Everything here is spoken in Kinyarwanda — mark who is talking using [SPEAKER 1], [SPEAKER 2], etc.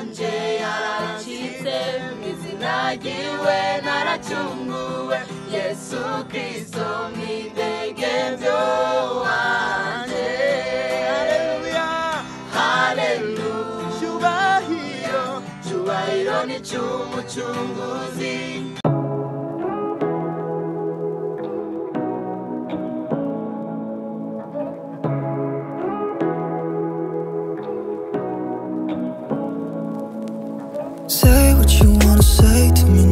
[SPEAKER 1] wanje yaracitse, izina ryiwe naracunguwe, Yesu kristo mwidegevyo wanje. Haleluya, haleluya, cyubahiro ni cy'umucunguzi.
[SPEAKER 2] Say what you wanna say to me